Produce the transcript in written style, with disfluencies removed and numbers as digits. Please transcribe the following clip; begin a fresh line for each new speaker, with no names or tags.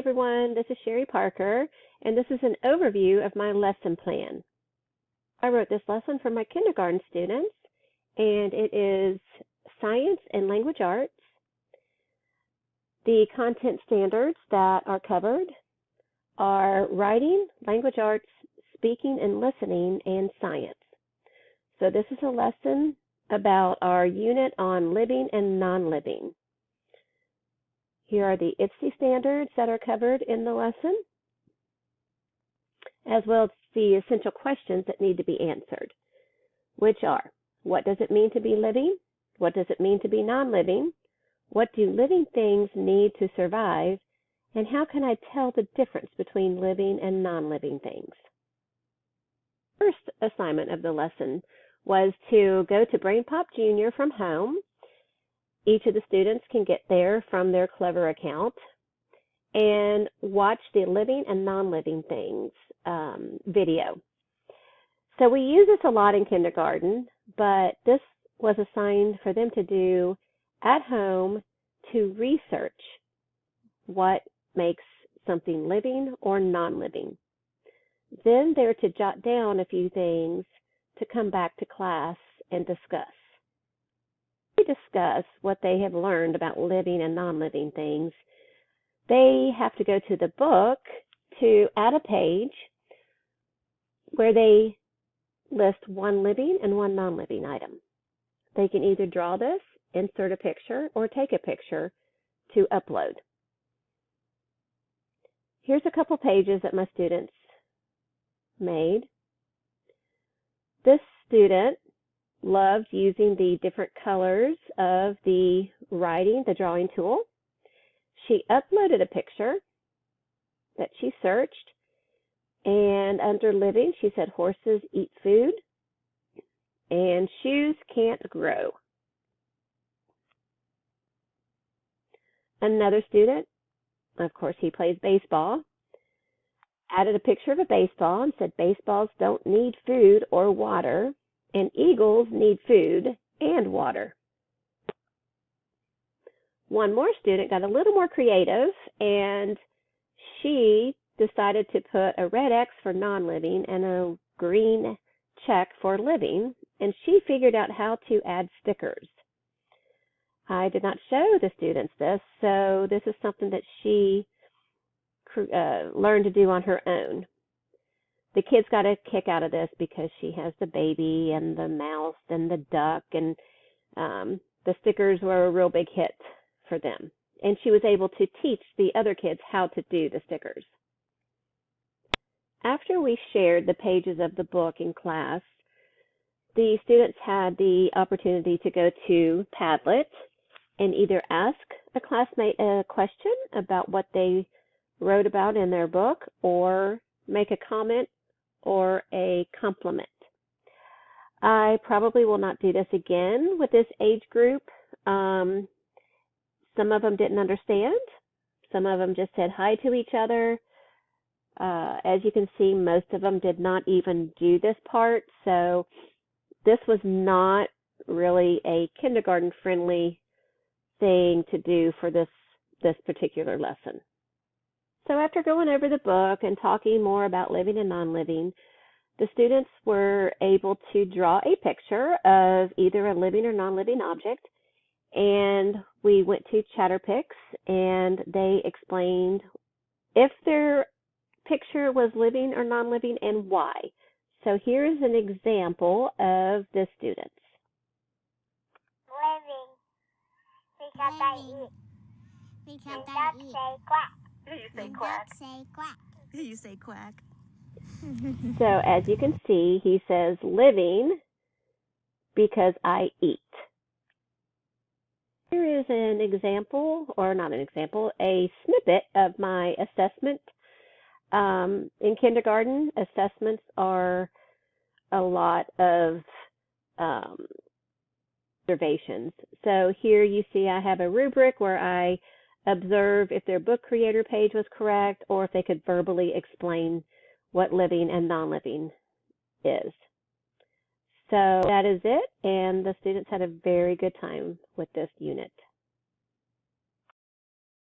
everyone, this is Sherry Parker, and this is an overview of my lesson plan. I wrote this lesson for my kindergarten students, and it is Science and Language Arts. The content standards that are covered are Writing, Language Arts, Speaking and Listening, and Science. So this is a lesson about our unit on living and non-living. Here are the ITSE standards that are covered in the lesson, as well as the essential questions that need to be answered, which are, what does it mean to be living? What does it mean to be non-living? What do living things need to survive? And how can I tell the difference between living and non-living things? First assignment of the lesson was to go to BrainPop Junior from home. Each of the students can get there from their Clever account and watch the living and non-living things video. So we use this a lot in kindergarten, but this was assigned for them to do at home to research what makes something living or non-living. Then they're to jot down a few things to come back to class and discuss. Discuss what they have learned about living and non-living things, they have to go to the book to add a page where they list one living and one non-living item. They can either draw this, insert a picture, or take a picture to upload. Here's a couple pages that my students made. This student loved using the different colors of the drawing tool. She uploaded a picture that she searched, and under living, she said horses eat food and shoes can't grow. Another student, of course, he plays baseball, added a picture of a baseball and said baseballs don't need food or water, and eagles need food and water. One more student got a little more creative, and she decided to put a red X for non-living and a green check for living, and she figured out how to add stickers. I did not show the students this, so this is something that she learned to do on her own. The kids got a kick out of this because she has the baby and the mouse and the duck, and the stickers were a real big hit for them. And she was able to teach the other kids how to do the stickers. After we shared the pages of the book in class, the students had the opportunity to go to Padlet and either ask a classmate a question about what they wrote about in their book, or make a comment or a compliment. I probably will not do this again with this age group. Some of them didn't understand. Some of them just said hi to each other. As you can see, most of them did not even do this part. So this was not really a kindergarten-friendly thing to do for this particular lesson. So after going over the book and talking more about living and non-living, the students were able to draw a picture of either a living or non-living object, and we went to Chatterpix and they explained if their picture was living or non-living and why. So here's an example of the students.
Living, because I eat.
Because
And
I
ducks
eat.
say quack.
You say
And
quack.
ducks say quack.
You say quack.
So as you can see, he says living because I eat. Here is an example, or not an example, a snippet of my assessment. In kindergarten, assessments are a lot of observations. So here you see I have a rubric where I observe if their book creator page was correct, or if they could verbally explain what living and non-living is. So that is it, and the students had a very good time with this unit.